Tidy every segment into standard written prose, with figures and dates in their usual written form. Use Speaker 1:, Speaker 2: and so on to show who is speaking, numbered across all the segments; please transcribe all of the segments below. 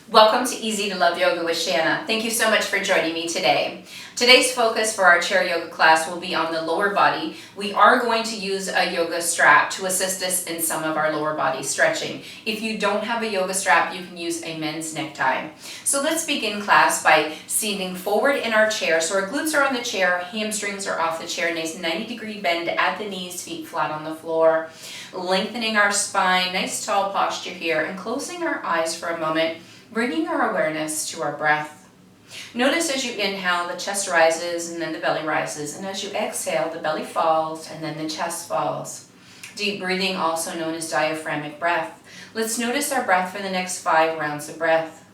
Speaker 1: Welcome to Easy to Love Yoga with Shanna. Thank you so much for joining me today. Today's focus for our chair yoga class will be on the lower body. We are going to use a yoga strap to assist us in some of our lower body stretching. If you don't have a yoga strap, you can use a men's necktie. So let's begin class by seating forward in our chair. So our glutes are on the chair, hamstrings are off the chair, nice 90-degree bend at the knees, feet flat on the floor. Lengthening our spine, nice tall posture here, and closing our eyes for a moment, bringing our awareness to our breath. Notice as you inhale, the chest rises and then the belly rises. And as you exhale, the belly falls and then the chest falls. Deep breathing, also known as diaphragmatic breath. Let's notice our breath for the next 5 rounds of breath.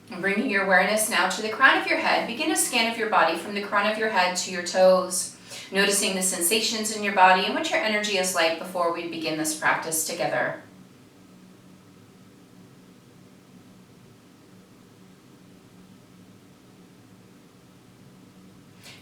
Speaker 1: And bringing your awareness now to the crown of your head, begin a scan of your body from the crown of your head to your toes, noticing the sensations in your body and what your energy is like before we begin this practice together.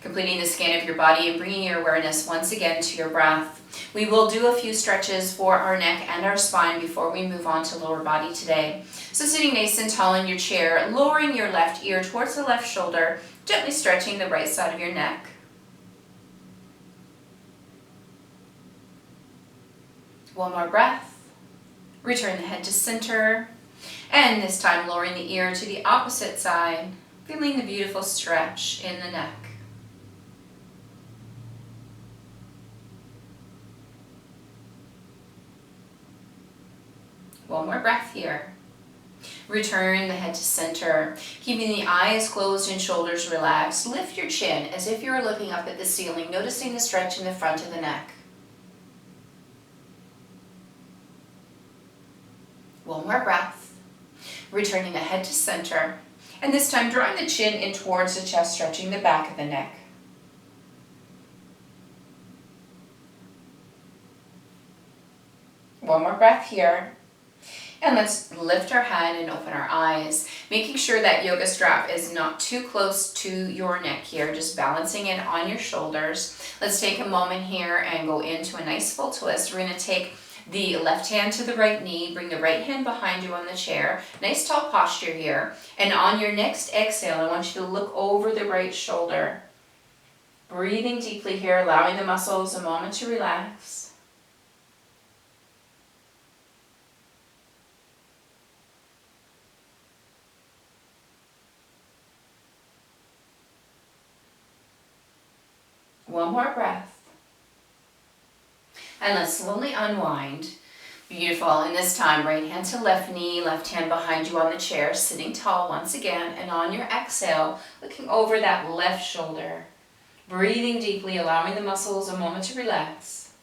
Speaker 1: Completing the scan of your body and bringing your awareness once again to your breath. We will do a few stretches for our neck and our spine before we move on to lower body today. So sitting nice and tall in your chair, lowering your left ear towards the left shoulder, gently stretching the right side of your neck. One more breath. Return the head to center. And this time lowering the ear to the opposite side, feeling the beautiful stretch in the neck. One more breath here. Return the head to center, keeping the eyes closed and shoulders relaxed. Lift your chin as if you were looking up at the ceiling, noticing the stretch in the front of the neck. One more breath. Returning the head to center, and this time drawing the chin in towards the chest, stretching the back of the neck. One more breath here. And let's lift our head and open our eyes, making sure that yoga strap is not too close to your neck here, just balancing it on your shoulders. Let's take a moment here and go into a nice full twist. We're going to take the left hand to the right knee, bring the right hand behind you on the chair. Nice tall posture here. And on your next exhale, I want you to look over the right shoulder. Breathing deeply here, allowing the muscles a moment to relax. One more breath. And let's slowly unwind. Beautiful. And this time, right hand to left knee, left hand behind you on the chair, sitting tall once again. And on your exhale, looking over that left shoulder. Breathing deeply, allowing the muscles a moment to relax.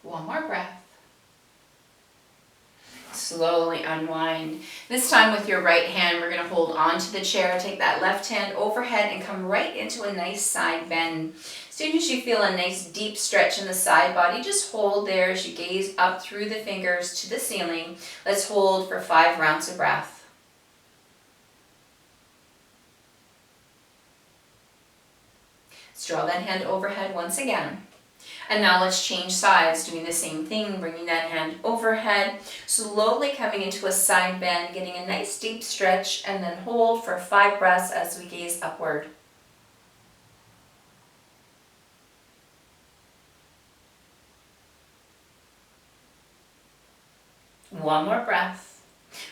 Speaker 1: One more breath. Slowly unwind. This time with your right hand, we're going to hold on to the chair, take that left hand overhead and come right into a nice side bend. As soon as you feel a nice deep stretch in the side body, just hold there as you gaze up through the fingers to the ceiling. Let's hold for 5 rounds of breath. Let's draw that hand overhead once again. And now let's change sides, doing the same thing, bringing that hand overhead, slowly coming into a side bend, getting a nice deep stretch, and then hold for 5 breaths as we gaze upward. One more breath.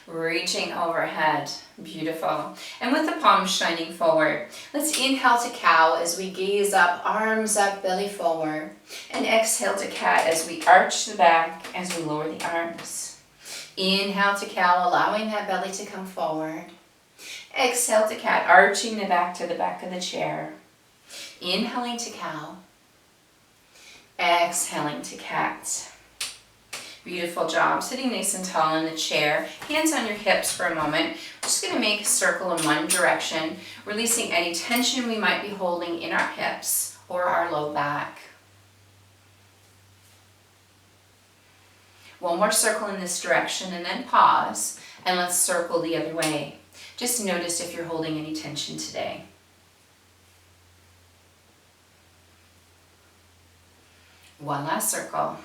Speaker 1: Reaching overhead. Beautiful. And with the palms shining forward, let's inhale to cow as we gaze up, arms up, belly forward. And exhale to cat as we arch the back, as we lower the arms. Inhale to cow, allowing that belly to come forward. Exhale to cat, arching the back to the back of the chair. Inhaling to cow. Exhaling to cat. Beautiful job. Sitting nice and tall in the chair. Hands on your hips for a moment. We're just going to make a circle in one direction, releasing any tension we might be holding in our hips or our low back. One more circle in this direction and then pause, and let's circle the other way. Just notice if you're holding any tension today. One last circle.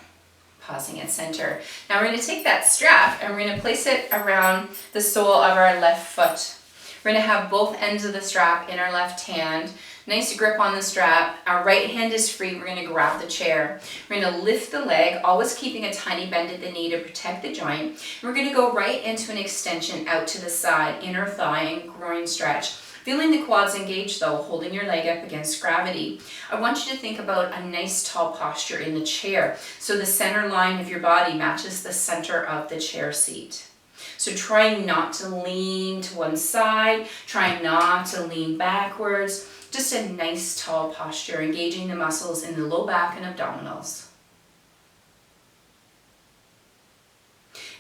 Speaker 1: Pausing at center. Now we're going to take that strap and we're going to place it around the sole of our left foot. We're going to have both ends of the strap in our left hand. Nice grip on the strap. Our right hand is free. We're going to grab the chair. We're going to lift the leg, always keeping a tiny bend at the knee to protect the joint. We're going to go right into an extension out to the side, inner thigh and groin stretch. Feeling the quads engaged though, holding your leg up against gravity. I want you to think about a nice tall posture in the chair, so the center line of your body matches the center of the chair seat. So trying not to lean to one side, trying not to lean backwards, just a nice tall posture, engaging the muscles in the low back and abdominals.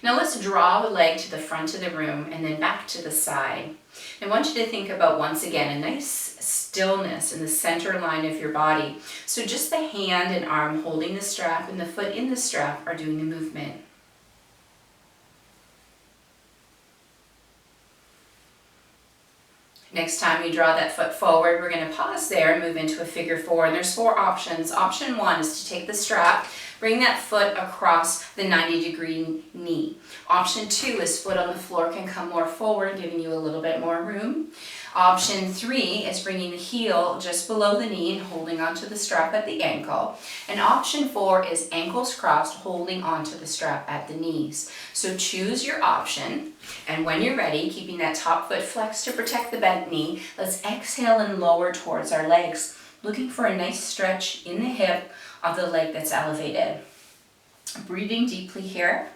Speaker 1: Now let's draw the leg to the front of the room and then back to the side. I want you to think about, once again, a nice stillness in the center line of your body. So just the hand and arm holding the strap and the foot in the strap are doing the movement. Next time you draw that foot forward, we're going to pause there and move into a figure four. And there's four options. Option one is to take the strap, bring that foot across the 90-degree knee. Option two is foot on the floor can come more forward, giving you a little bit more room. Option three is bringing the heel just below the knee and holding onto the strap at the ankle. And option four is ankles crossed, holding onto the strap at the knees. So choose your option, and when you're ready, keeping that top foot flexed to protect the bent knee, let's exhale and lower towards our legs, looking for a nice stretch in the hip of the leg that's elevated. Breathing deeply here.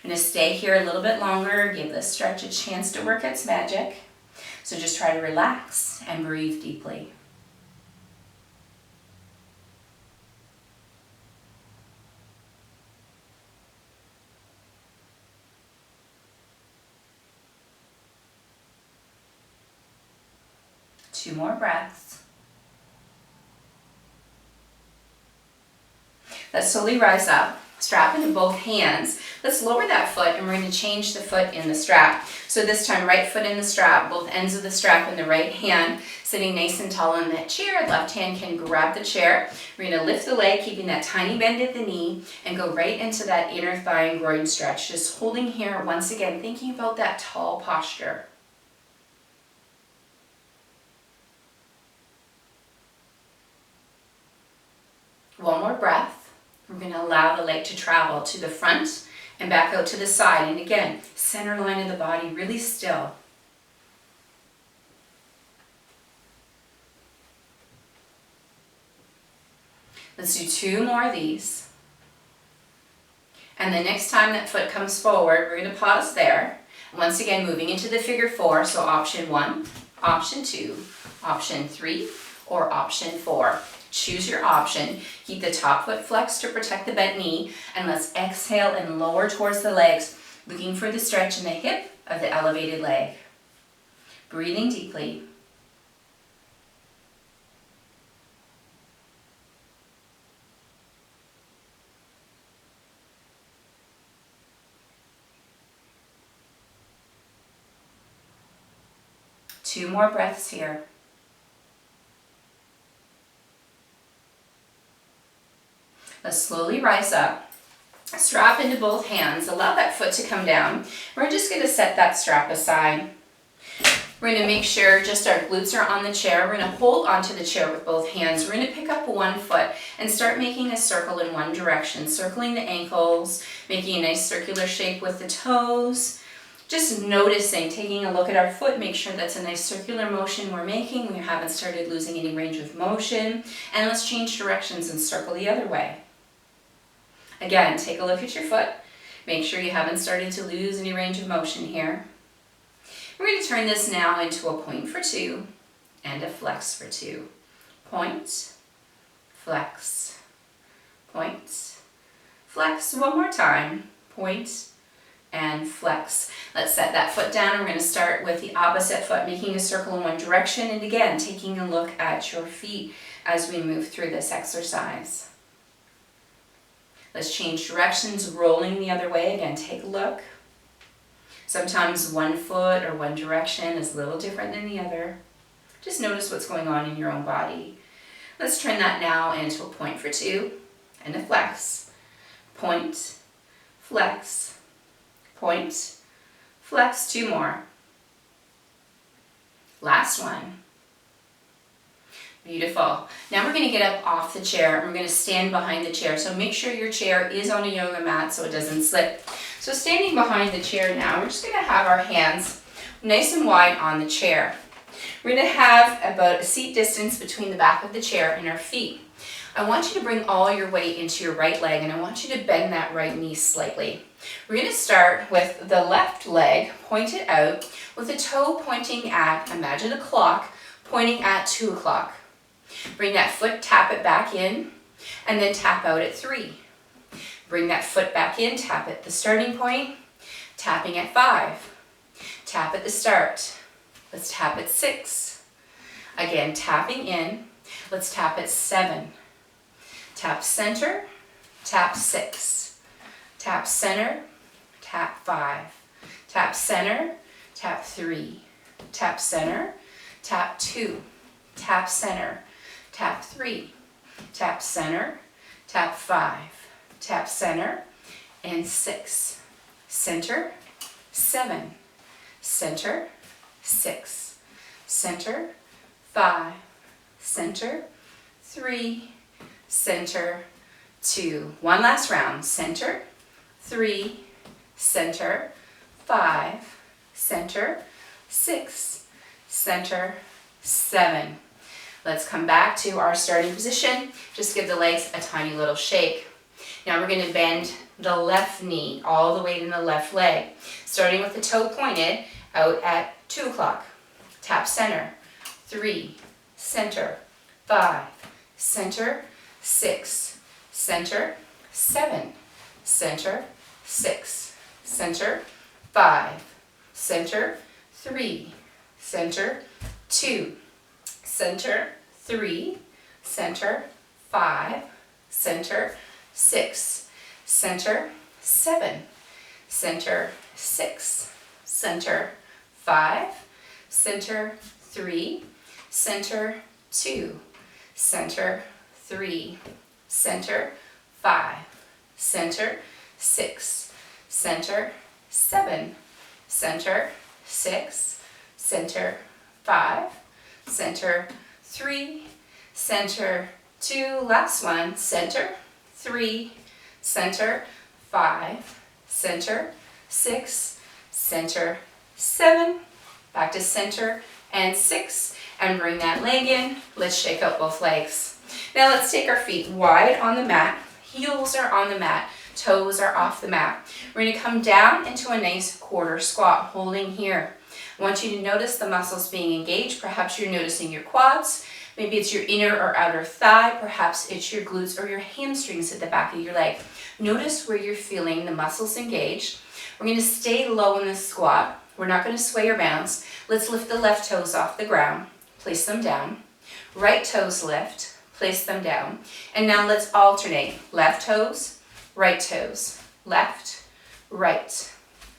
Speaker 1: I'm going to stay here a little bit longer, give the stretch a chance to work its magic. So just try to relax and breathe deeply. Two more breaths. Let's slowly rise up. Strap into both hands. Let's lower that foot and we're going to change the foot in the strap. So this time, right foot in the strap, both ends of the strap in the right hand, sitting nice and tall in that chair. Left hand can grab the chair. We're going to lift the leg, keeping that tiny bend at the knee, and go right into that inner thigh and groin stretch. Just holding here, once again, thinking about that tall posture. One more breath. We're going to allow the leg to travel to the front and back out to the side. And again, center line of the body really still. Let's do two more of these. And the next time that foot comes forward, we're going to pause there. Once again, moving into the figure four. So option one, option two, option three, or option four. Choose your option. Keep the top foot flexed to protect the bent knee, and let's exhale and lower towards the legs, looking for the stretch in the hip of the elevated leg. Breathing deeply. Two more breaths here. Let's slowly rise up, strap into both hands, allow that foot to come down. We're just going to set that strap aside. We're going to make sure just our glutes are on the chair. We're going to hold onto the chair with both hands. We're going to pick up one foot and start making a circle in one direction, circling the ankles, making a nice circular shape with the toes. Just noticing, taking a look at our foot, make sure that's a nice circular motion we're making. We haven't started losing any range of motion. And let's change directions and circle the other way. Again, take a look at your foot. Make sure you haven't started to lose any range of motion here. We're going to turn this now into a point for two and a flex for two. Point, flex, point, flex. One more time. point, and flex. Let's set that foot down. We're going to start with the opposite foot, making a circle in one direction, and again, taking a look at your feet as we move through this exercise. Let's change directions, rolling the other way. Again, take a look. Sometimes one foot or one direction is a little different than the other. Just notice what's going on in your own body. Let's turn that now into a point for 2 and a flex. Point, flex, point, flex. 2 more. Last one. Beautiful. Now we're going to get up off the chair. We're going to stand behind the chair. So make sure your chair is on a yoga mat so it doesn't slip. So standing behind the chair now, we're just going to have our hands nice and wide on the chair. We're going to have about a seat distance between the back of the chair and our feet. I want you to bring all your weight into your right leg, and I want you to bend that right knee slightly. We're going to start with the left leg pointed out with the toe pointing at, imagine a clock, pointing at 2 o'clock. Bring that foot, tap it back in, and then tap out at 3. Bring that foot back in, tap at the starting point, tapping at 5. Tap at the start. Let's tap at 6. Again, tapping in. Let's tap at 7. Tap center, tap 6. Tap center, tap 5. Tap center, tap 3. Tap center, tap 2. Tap center, tap 3. Tap center, tap 5. Tap center, and 6. Center, 7. Center, 6. Center, 5. Center, 3. Center, 2. One last round. Center, 3. Center, 5. Center, 6. Center, 7. Let's come back to our starting position. Just give the legs a tiny little shake. Now we're going to bend the left knee all the way in the left leg, starting with the toe pointed out at 2 o'clock. Tap center, 3, center, 5, center, 6, center, 7, center, 6, center, 5, center, 3, center, 2, center, 3, center, 5, center, 6, center, 7, center, 6, center, 5, center, 3, center, 2, center, 3, center, 5, center, 6, center, 7, center, 6, center, 5, center, 3, center, 2, last one, center, 3, center, 5, center, 6, center, 7, back to center and 6, and bring that leg in. Let's shake out both legs. Now let's take our feet wide on the mat, heels are on the mat, toes are off the mat. We're going to come down into a nice quarter squat, holding here. I want you to notice the muscles being engaged. Perhaps you're noticing your quads. Maybe it's your inner or outer thigh. Perhaps it's your glutes or your hamstrings at the back of your leg. Notice where you're feeling the muscles engaged. We're going to stay low in the squat. We're not going to sway or bounce. Let's lift the left toes off the ground. Place them down. Right toes lift. Place them down. And now let's alternate. Left toes, right toes. Left, right,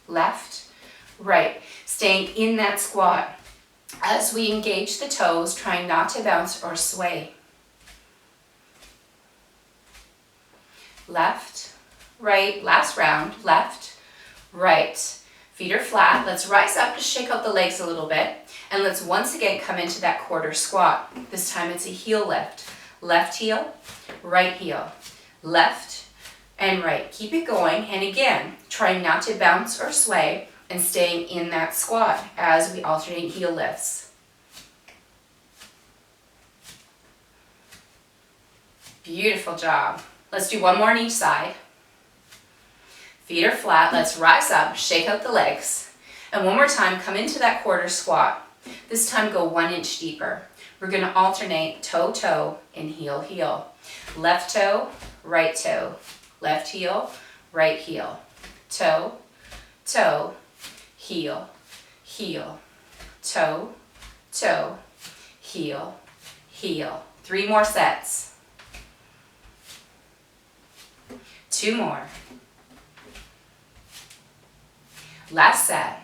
Speaker 1: left, right. Staying in that squat as we engage the toes, trying not to bounce or sway. Left, right, last round, left, right. Feet are flat. Let's rise up to shake out the legs a little bit. And let's once again come into that quarter squat. This time it's a heel lift. Left heel, right heel, left and right. Keep it going. And again, trying not to bounce or sway and staying in that squat as we alternate heel lifts. Beautiful job. Let's do one more on each side. Feet are flat. Let's rise up, shake out the legs. And one more time, come into that quarter squat. This time go 1 inch deeper. We're going to alternate toe, toe, and heel, heel. Left toe, right heel. Left heel, right heel. toe, toe, heel, heel, toe, toe, heel, heel. 3 more sets. 2 more. Last set.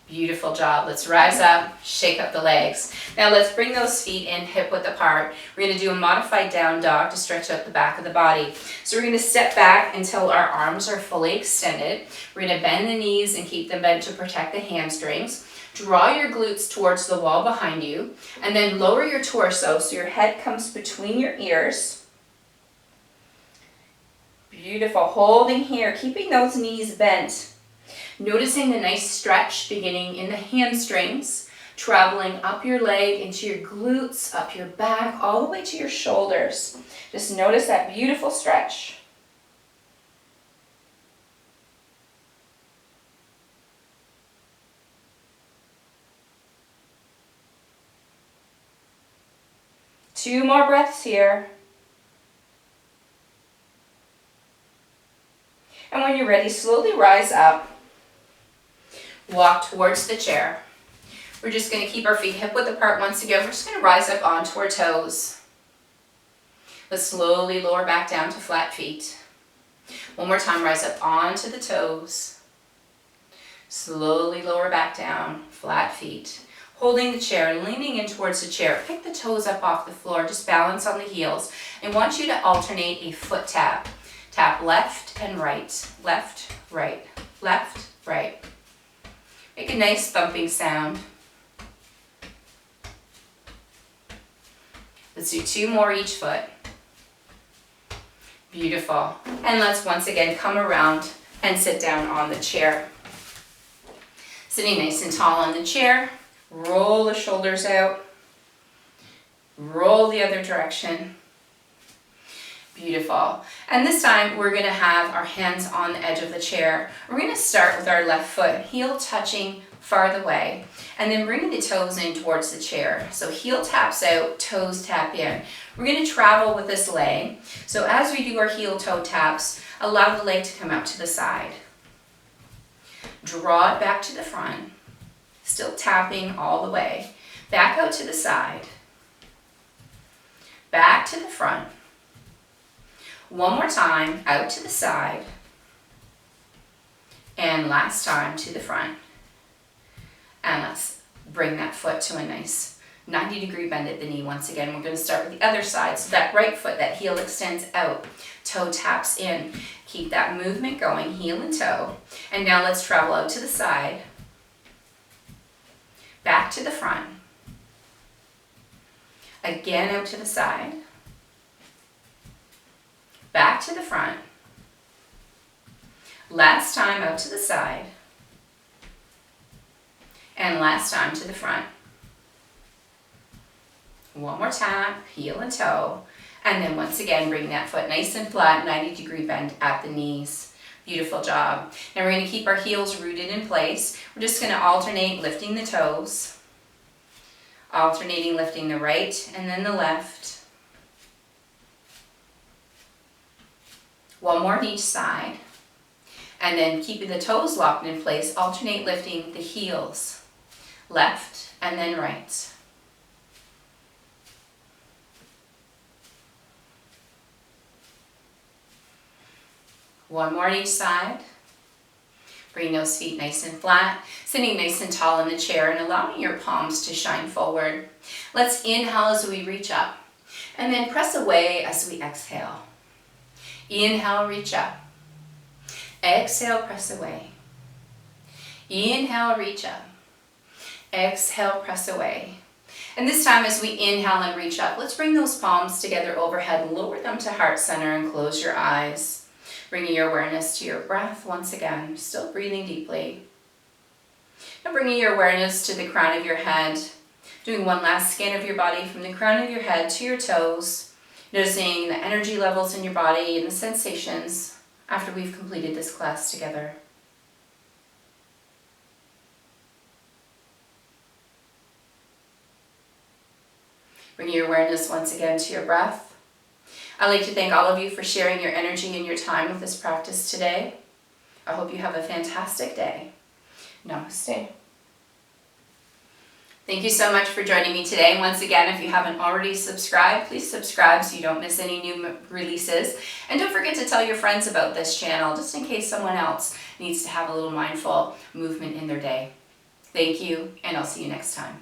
Speaker 1: Beautiful job. Let's rise up, shake up the legs. Now let's bring those feet in hip width apart. We're going to do a modified down dog to stretch out the back of the body. So we're going to step back until our arms are fully extended. We're going to bend the knees and keep them bent to protect the hamstrings. Draw your glutes towards the wall behind you, and then lower your torso so your head comes between your ears. Beautiful. Holding here, keeping those knees bent. Noticing the nice stretch beginning in the hamstrings, traveling up your leg into your glutes, up your back, all the way to your shoulders. Just notice that beautiful stretch. Two more breaths here. And when you're ready, slowly rise up. Walk towards the chair. We're just going to keep our feet hip width apart once again. We're just going to rise up onto our toes. Let's slowly lower back down to flat feet. One more time, rise up onto the toes. Slowly lower back down, flat feet. Holding the chair, leaning in towards the chair. Pick the toes up off the floor, just balance on the heels. I want you to alternate a foot tap. Tap left and right, left, right, left, right. Make a nice thumping sound. Let's do 2 more each foot. Beautiful. And let's once again come around and sit down on the chair. Sitting nice and tall on the chair. Roll the shoulders out. Roll the other direction. Beautiful. And this time we're going to have our hands on the edge of the chair. We're going to start with our left foot, heel touching farther away, and then bringing the toes in towards the chair. So heel taps out, toes tap in. We're going to travel with this leg. So as we do our heel toe taps, allow the leg to come out to the side. Draw it back to the front, still tapping all the way. Back out to the side. Back to the front. One more time, out to the side. And last time to the front. And let's bring that foot to a nice 90-degree bend at the knee once again. We're going to start with the other side. So that right foot, that heel extends out. Toe taps in. Keep that movement going, heel and toe. And now let's travel out to the side. Back to the front. Again out to the side. Back to the front. Last time out to the side. And last time to the front. One more tap, heel and toe. And then once again, bring that foot nice and flat, 90-degree bend at the knees. Beautiful job. Now we're going to keep our heels rooted in place. We're just going to alternate lifting the toes. Alternating lifting the right and then the left. One more on each side. And then keeping the toes locked in place, alternate lifting the heels. Left and then right. One more on each side. Bring those feet nice and flat, sitting nice and tall in the chair and allowing your palms to shine forward. Let's inhale as we reach up and then press away as we exhale. Inhale, reach up. Exhale, press away. Inhale, reach up. Exhale, press away. And this time as we inhale and reach up, let's bring those palms together overhead, lower them to heart center and close your eyes. Bringing your awareness to your breath once again, still breathing deeply. Now bringing your awareness to the crown of your head, doing one last scan of your body from the crown of your head to your toes, noticing the energy levels in your body and the sensations after we've completed this class together. Bring your awareness once again to your breath. I'd like to thank all of you for sharing your energy and your time with this practice today. I hope you have a fantastic day. Namaste. Thank you so much for joining me today. Once again, if you haven't already subscribed, please subscribe so you don't miss any new releases. And don't forget to tell your friends about this channel, just in case someone else needs to have a little mindful movement in their day. Thank you, and I'll see you next time.